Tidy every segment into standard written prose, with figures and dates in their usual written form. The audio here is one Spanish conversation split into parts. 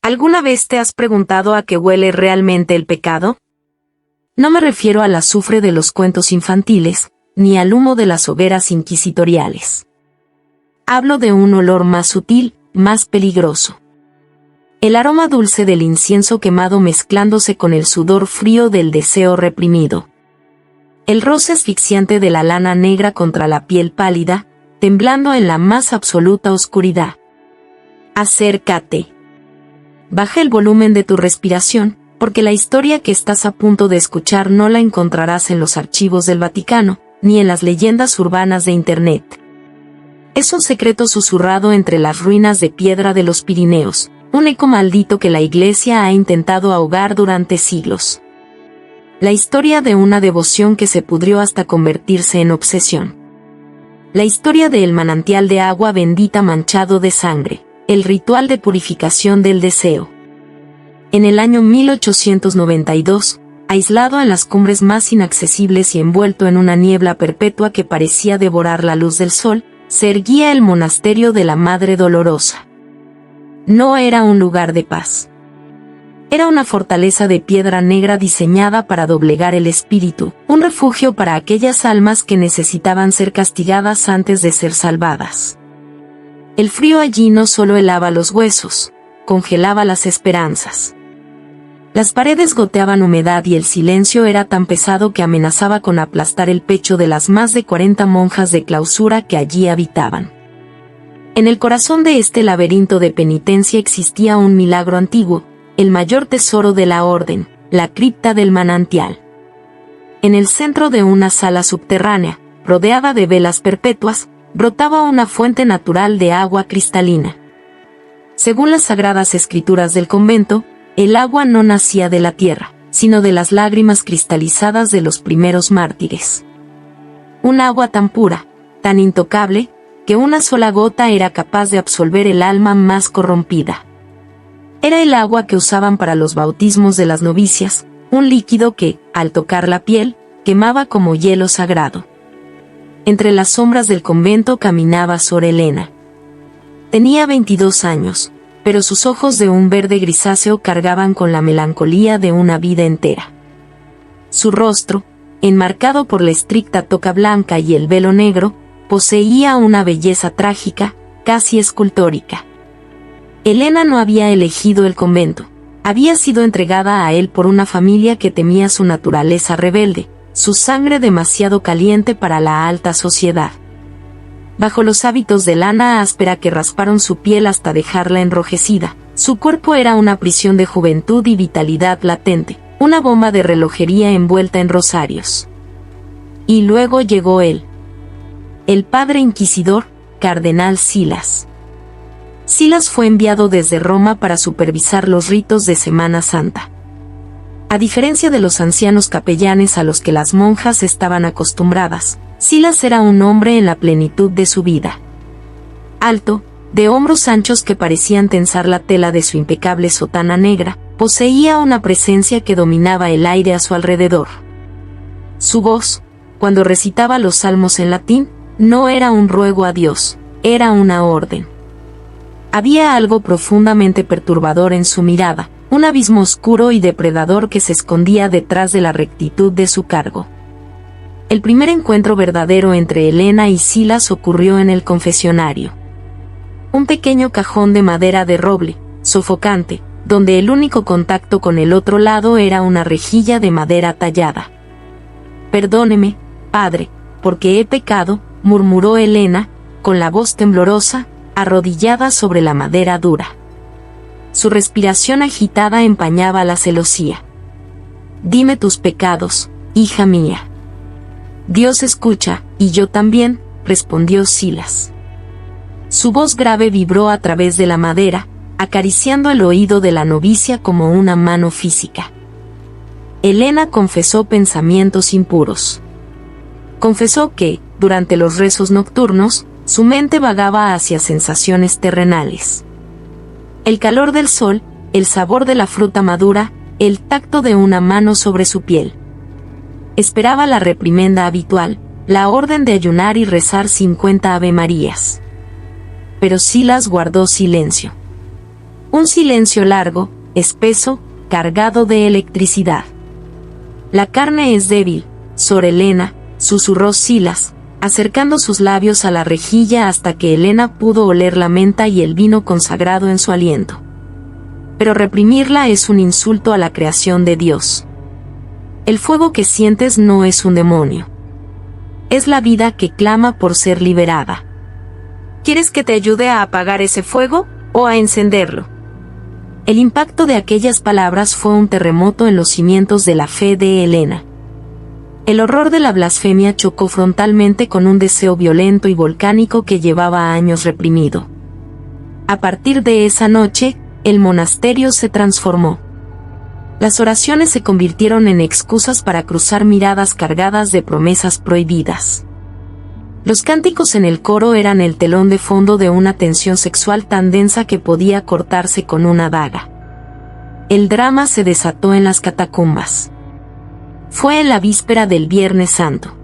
¿Alguna vez te has preguntado a qué huele realmente el pecado? No me refiero al azufre de los cuentos infantiles, ni al humo de las hogueras inquisitoriales. Hablo de un olor más sutil, más peligroso. El aroma dulce del incienso quemado mezclándose con el sudor frío del deseo reprimido. El roce asfixiante de la lana negra contra la piel pálida, temblando en la más absoluta oscuridad. Acércate. Baja el volumen de tu respiración, porque la historia que estás a punto de escuchar no la encontrarás en los archivos del Vaticano, ni en las leyendas urbanas de Internet. Es un secreto susurrado entre las ruinas de piedra de los Pirineos, un eco maldito que la Iglesia ha intentado ahogar durante siglos. La historia de una devoción que se pudrió hasta convertirse en obsesión. La historia del manantial de agua bendita manchado de sangre, el ritual de purificación del deseo. En el año 1892, aislado en las cumbres más inaccesibles y envuelto en una niebla perpetua que parecía devorar la luz del sol, se erguía el monasterio de la Madre Dolorosa. No era un lugar de paz. Era una fortaleza de piedra negra diseñada para doblegar el espíritu, un refugio para aquellas almas que necesitaban ser castigadas antes de ser salvadas. El frío allí no solo helaba los huesos, congelaba las esperanzas. Las paredes goteaban humedad y el silencio era tan pesado que amenazaba con aplastar el pecho de las más de 40 monjas de clausura que allí habitaban. En el corazón de este laberinto de penitencia existía un milagro antiguo, el mayor tesoro de la orden, la cripta del manantial. En el centro de una sala subterránea, rodeada de velas perpetuas, brotaba una fuente natural de agua cristalina. Según las sagradas escrituras del convento, el agua no nacía de la tierra, sino de las lágrimas cristalizadas de los primeros mártires. Un agua tan pura, tan intocable, que una sola gota era capaz de absolver el alma más corrompida. Era el agua que usaban para los bautismos de las novicias, un líquido que, al tocar la piel, quemaba como hielo sagrado. Entre las sombras del convento caminaba Sor Elena. Tenía 22 años, pero sus ojos de un verde grisáceo cargaban con la melancolía de una vida entera. Su rostro, enmarcado por la estricta toca blanca y el velo negro, poseía una belleza trágica, casi escultórica. Elena no había elegido el convento, había sido entregada a él por una familia que temía su naturaleza rebelde, su sangre demasiado caliente para la alta sociedad. Bajo los hábitos de lana áspera que rasparon su piel hasta dejarla enrojecida, su cuerpo era una prisión de juventud y vitalidad latente, una bomba de relojería envuelta en rosarios. Y luego llegó él. El padre inquisidor, Cardenal Silas. Silas fue enviado desde Roma para supervisar los ritos de Semana Santa. A diferencia de los ancianos capellanes a los que las monjas estaban acostumbradas, Silas era un hombre en la plenitud de su vida. Alto, de hombros anchos que parecían tensar la tela de su impecable sotana negra, poseía una presencia que dominaba el aire a su alrededor. Su voz, cuando recitaba los salmos en latín, no era un ruego a Dios, era una orden. Había algo profundamente perturbador en su mirada, un abismo oscuro y depredador que se escondía detrás de la rectitud de su cargo. El primer encuentro verdadero entre Elena y Silas ocurrió en el confesionario. Un pequeño cajón de madera de roble, sofocante, donde el único contacto con el otro lado era una rejilla de madera tallada. «Perdóneme, padre, porque he pecado», murmuró Elena, con la voz temblorosa, arrodillada sobre la madera dura. Su respiración agitada empañaba la celosía. «Dime tus pecados, hija mía». «Dios escucha, y yo también», respondió Silas. Su voz grave vibró a través de la madera, acariciando el oído de la novicia como una mano física. Elena confesó pensamientos impuros. Confesó que, durante los rezos nocturnos, su mente vagaba hacia sensaciones terrenales. El calor del sol, el sabor de la fruta madura, el tacto de una mano sobre su piel. Esperaba la reprimenda habitual, la orden de ayunar y rezar 50 avemarías. Pero Silas guardó silencio. Un silencio largo, espeso, cargado de electricidad. La carne es débil, Sor Helena, susurró Silas, acercando sus labios a la rejilla hasta que Helena pudo oler la menta y el vino consagrado en su aliento. Pero reprimirla es un insulto a la creación de Dios. El fuego que sientes no es un demonio. Es la vida que clama por ser liberada. ¿Quieres que te ayude a apagar ese fuego o a encenderlo? El impacto de aquellas palabras fue un terremoto en los cimientos de la fe de Helena. El horror de la blasfemia chocó frontalmente con un deseo violento y volcánico que llevaba años reprimido. A partir de esa noche, el monasterio se transformó. Las oraciones se convirtieron en excusas para cruzar miradas cargadas de promesas prohibidas. Los cánticos en el coro eran el telón de fondo de una tensión sexual tan densa que podía cortarse con una daga. El drama se desató en las catacumbas. Fue en la víspera del Viernes Santo.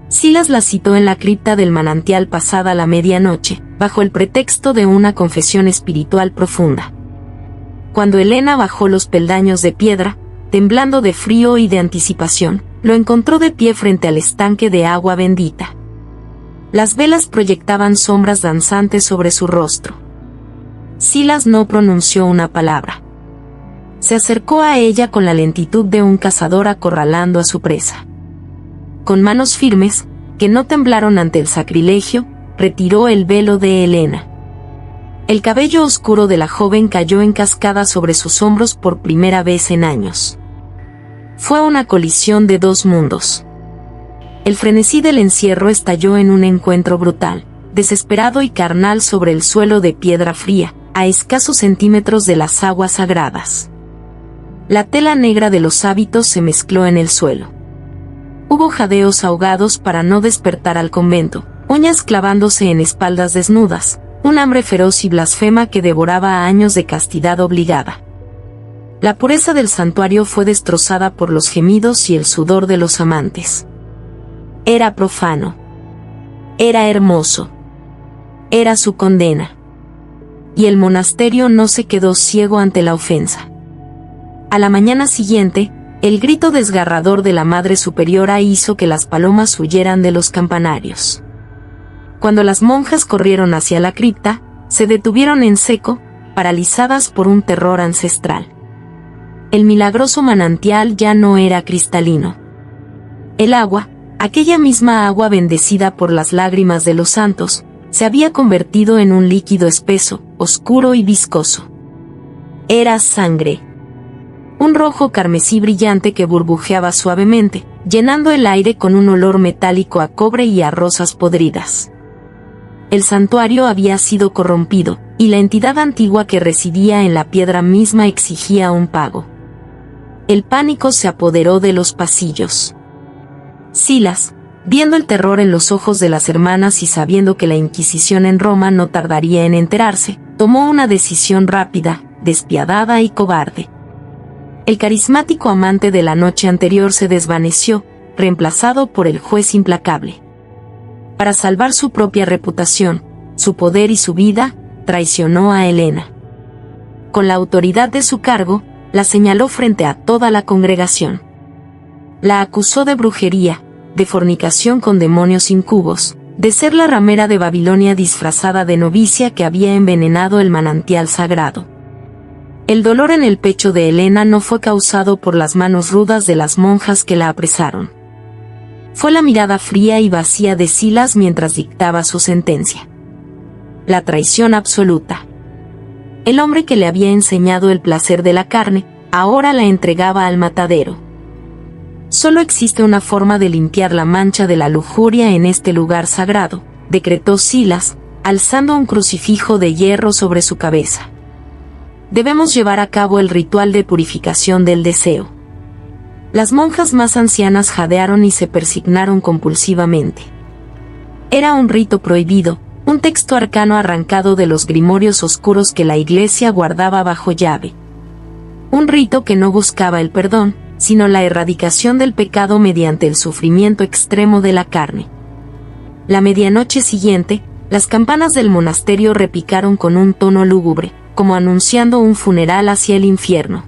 Silas la citó en la cripta del manantial pasada la medianoche, bajo el pretexto de una confesión espiritual profunda. Cuando Helena bajó los peldaños de piedra, temblando de frío y de anticipación, lo encontró de pie frente al estanque de agua bendita. Las velas proyectaban sombras danzantes sobre su rostro. Silas no pronunció una palabra. Se acercó a ella con la lentitud de un cazador acorralando a su presa. Con manos firmes, que no temblaron ante el sacrilegio, retiró el velo de Helena. El cabello oscuro de la joven cayó en cascada sobre sus hombros por primera vez en años. Fue una colisión de dos mundos. El frenesí del encierro estalló en un encuentro brutal, desesperado y carnal sobre el suelo de piedra fría, a escasos centímetros de las aguas sagradas. La tela negra de los hábitos se mezcló en el suelo. Hubo jadeos ahogados para no despertar al convento, uñas clavándose en espaldas desnudas, un hambre feroz y blasfema que devoraba años de castidad obligada. La pureza del santuario fue destrozada por los gemidos y el sudor de los amantes. Era profano. Era hermoso. Era su condena. Y el monasterio no se quedó ciego ante la ofensa. A la mañana siguiente, el grito desgarrador de la Madre Superiora hizo que las palomas huyeran de los campanarios. Cuando las monjas corrieron hacia la cripta, se detuvieron en seco, paralizadas por un terror ancestral. El milagroso manantial ya no era cristalino. El agua, aquella misma agua bendecida por las lágrimas de los santos, se había convertido en un líquido espeso, oscuro y viscoso. Era sangre. Un rojo carmesí brillante que burbujeaba suavemente, llenando el aire con un olor metálico a cobre y a rosas podridas. El santuario había sido corrompido, y la entidad antigua que residía en la piedra misma exigía un pago. El pánico se apoderó de los pasillos. Silas, viendo el terror en los ojos de las hermanas y sabiendo que la Inquisición en Roma no tardaría en enterarse, tomó una decisión rápida, despiadada y cobarde. El carismático amante de la noche anterior se desvaneció, reemplazado por el juez implacable. Para salvar su propia reputación, su poder y su vida, traicionó a Helena. Con la autoridad de su cargo, la señaló frente a toda la congregación. La acusó de brujería, de fornicación con demonios incubos, de ser la ramera de Babilonia disfrazada de novicia que había envenenado el manantial sagrado. El dolor en el pecho de Helena no fue causado por las manos rudas de las monjas que la apresaron. Fue la mirada fría y vacía de Silas mientras dictaba su sentencia. La traición absoluta. El hombre que le había enseñado el placer de la carne, ahora la entregaba al matadero. Solo existe una forma de limpiar la mancha de la lujuria en este lugar sagrado, decretó Silas, alzando un crucifijo de hierro sobre su cabeza. Debemos llevar a cabo el ritual de purificación del deseo. Las monjas más ancianas jadearon y se persignaron compulsivamente. Era un rito prohibido, un texto arcano arrancado de los grimorios oscuros que la Iglesia guardaba bajo llave. Un rito que no buscaba el perdón, sino la erradicación del pecado mediante el sufrimiento extremo de la carne. La medianoche siguiente, las campanas del monasterio repicaron con un tono lúgubre, como anunciando un funeral hacia el infierno.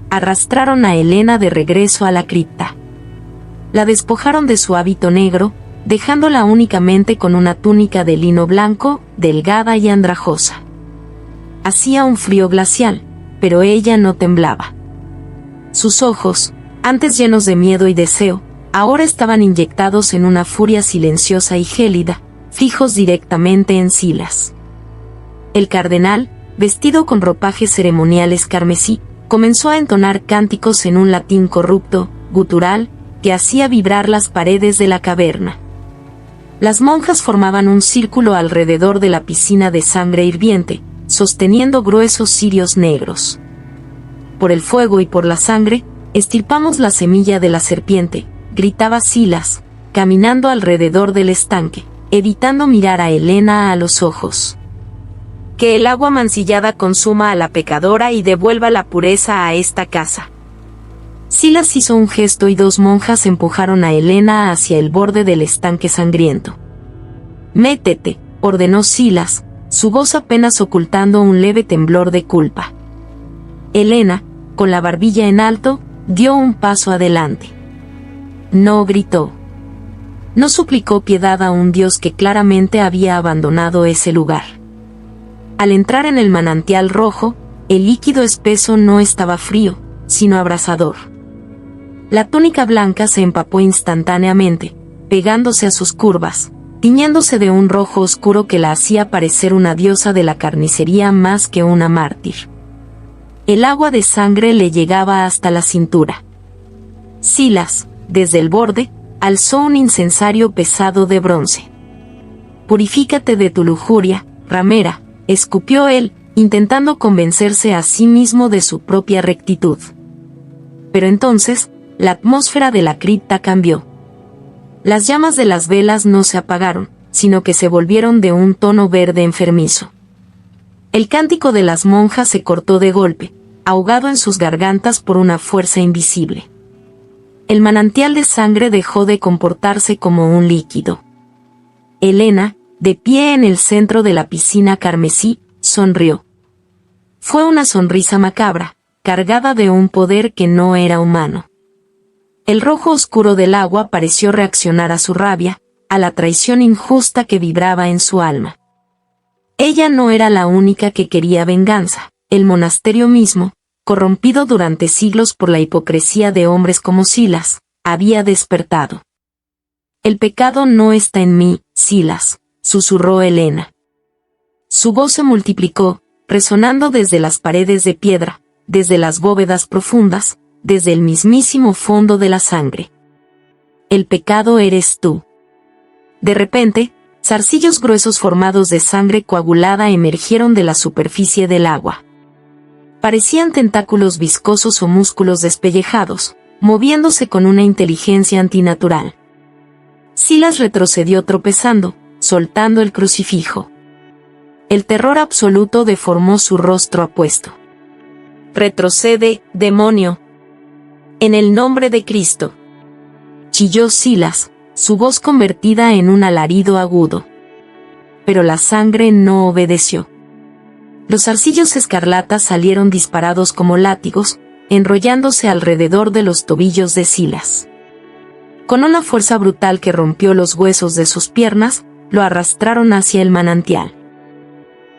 Arrastraron a Helena de regreso a la cripta. La despojaron de su hábito negro, dejándola únicamente con una túnica de lino blanco, delgada y andrajosa. Hacía un frío glacial, pero ella no temblaba. Sus ojos, antes llenos de miedo y deseo, ahora estaban inyectados en una furia silenciosa y gélida, fijos directamente en Silas. El cardenal, vestido con ropajes ceremoniales carmesí, comenzó a entonar cánticos en un latín corrupto, gutural, que hacía vibrar las paredes de la caverna. Las monjas formaban un círculo alrededor de la piscina de sangre hirviente, sosteniendo gruesos cirios negros. Por el fuego y por la sangre, estirpamos la semilla de la serpiente, gritaba Silas, caminando alrededor del estanque, evitando mirar a Helena a los ojos. Que el agua mancillada consuma a la pecadora y devuelva la pureza a esta casa. Silas hizo un gesto y dos monjas empujaron a Helena hacia el borde del estanque sangriento. «Métete», ordenó Silas, su voz apenas ocultando un leve temblor de culpa. Helena, con la barbilla en alto, dio un paso adelante. No gritó. No suplicó piedad a un dios que claramente había abandonado ese lugar. Al entrar en el manantial rojo, el líquido espeso no estaba frío, sino abrasador. La túnica blanca se empapó instantáneamente, pegándose a sus curvas, tiñéndose de un rojo oscuro que la hacía parecer una diosa de la carnicería más que una mártir. El agua de sangre le llegaba hasta la cintura. Silas, desde el borde, alzó un incensario pesado de bronce. «Purifícate de tu lujuria, ramera», escupió él, intentando convencerse a sí mismo de su propia rectitud. Pero entonces, la atmósfera de la cripta cambió. Las llamas de las velas no se apagaron, sino que se volvieron de un tono verde enfermizo. El cántico de las monjas se cortó de golpe, ahogado en sus gargantas por una fuerza invisible. El manantial de sangre dejó de comportarse como un líquido. Helena, de pie en el centro de la piscina carmesí, sonrió. Fue una sonrisa macabra, cargada de un poder que no era humano. El rojo oscuro del agua pareció reaccionar a su rabia, a la traición injusta que vibraba en su alma. Ella no era la única que quería venganza. El monasterio mismo, corrompido durante siglos por la hipocresía de hombres como Silas, había despertado. «El pecado no está en mí, Silas», susurró Helena. Su voz se multiplicó, resonando desde las paredes de piedra, desde las bóvedas profundas, desde el mismísimo fondo de la sangre. «El pecado eres tú». De repente, zarcillos gruesos formados de sangre coagulada emergieron de la superficie del agua. Parecían tentáculos viscosos o músculos despellejados, moviéndose con una inteligencia antinatural. Silas retrocedió tropezando, soltando el crucifijo. El terror absoluto deformó su rostro apuesto. «Retrocede, demonio. En el nombre de Cristo», chilló Silas, su voz convertida en un alarido agudo. Pero la sangre no obedeció. Los zarcillos escarlatas salieron disparados como látigos, enrollándose alrededor de los tobillos de Silas. Con una fuerza brutal que rompió los huesos de sus piernas, lo arrastraron hacia el manantial.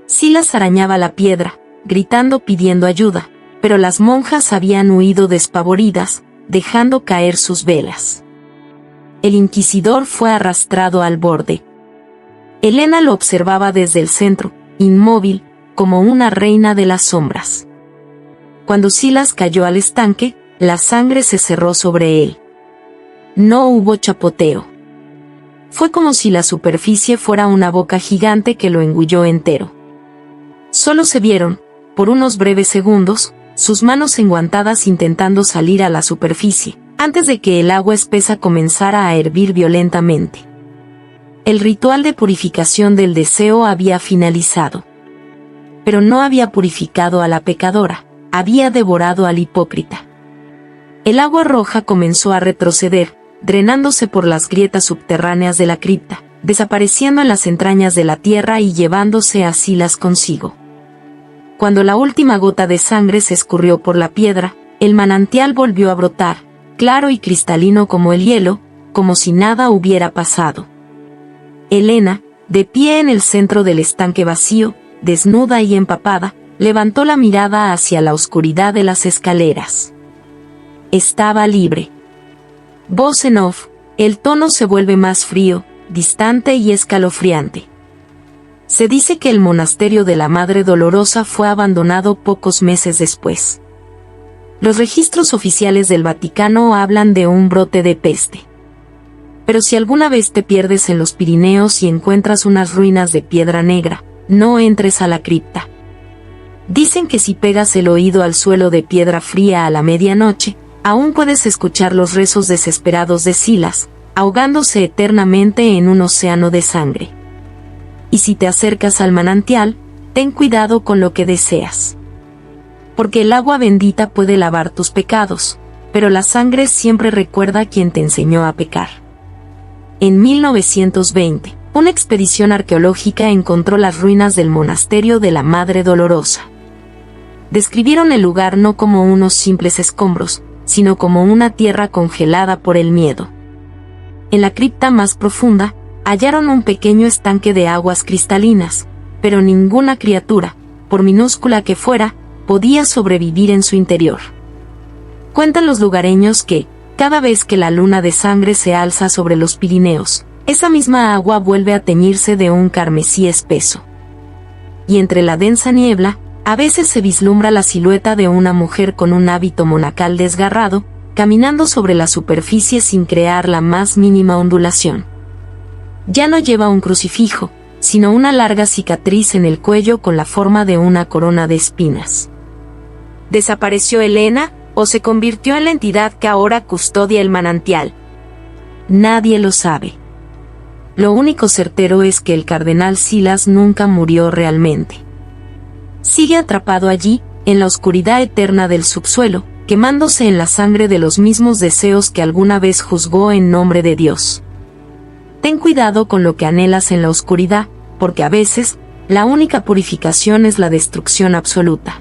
Silas arañaba la piedra, gritando pidiendo ayuda, pero las monjas habían huido despavoridas, dejando caer sus velas. El inquisidor fue arrastrado al borde. Helena lo observaba desde el centro, inmóvil, como una reina de las sombras. Cuando Silas cayó al estanque, la sangre se cerró sobre él. No hubo chapoteo. Fue como si la superficie fuera una boca gigante que lo engulló entero. Solo se vieron, por unos breves segundos, sus manos enguantadas intentando salir a la superficie, antes de que el agua espesa comenzara a hervir violentamente. El ritual de purificación del deseo había finalizado. Pero no había purificado a la pecadora, había devorado al hipócrita. El agua roja comenzó a retroceder, drenándose por las grietas subterráneas de la cripta, desapareciendo en las entrañas de la tierra y llevándose a Silas consigo. cuando la última gota de sangre se escurrió por la piedra, el manantial volvió a brotar, claro y cristalino como el hielo, como si nada hubiera pasado. Elena, de pie en el centro del estanque vacío, desnuda y empapada, levantó la mirada hacia la oscuridad de las escaleras. Estaba libre. Voz en off, el tono se vuelve más frío, distante y escalofriante. Se dice que el monasterio de la Madre Dolorosa fue abandonado pocos meses después. Los registros oficiales del Vaticano hablan de un brote de peste. Pero si alguna vez te pierdes en los Pirineos y encuentras unas ruinas de piedra negra, no entres a la cripta. Dicen que si pegas el oído al suelo de piedra fría a la medianoche, aún puedes escuchar los rezos desesperados de Silas, ahogándose eternamente en un océano de sangre. Y si te acercas al manantial, ten cuidado con lo que deseas. Porque el agua bendita puede lavar tus pecados, pero la sangre siempre recuerda a quien te enseñó a pecar. En 1920, una expedición arqueológica encontró las ruinas del monasterio de la Madre Dolorosa. Describieron el lugar no como unos simples escombros, sino como una tierra congelada por el miedo. En la cripta más profunda, hallaron un pequeño estanque de aguas cristalinas, pero ninguna criatura, por minúscula que fuera, podía sobrevivir en su interior. Cuentan los lugareños que, cada vez que la luna de sangre se alza sobre los Pirineos, esa misma agua vuelve a teñirse de un carmesí espeso. Y entre la densa niebla, a veces se vislumbra la silueta de una mujer con un hábito monacal desgarrado, caminando sobre la superficie sin crear la más mínima ondulación. Ya no lleva un crucifijo, sino una larga cicatriz en el cuello con la forma de una corona de espinas. ¿Desapareció Elena, o se convirtió en la entidad que ahora custodia el manantial? Nadie lo sabe. Lo único certero es que el cardenal Silas nunca murió realmente. Sigue atrapado allí, en la oscuridad eterna del subsuelo, quemándose en la sangre de los mismos deseos que alguna vez juzgó en nombre de Dios. Ten cuidado con lo que anhelas en la oscuridad, porque a veces, la única purificación es la destrucción absoluta.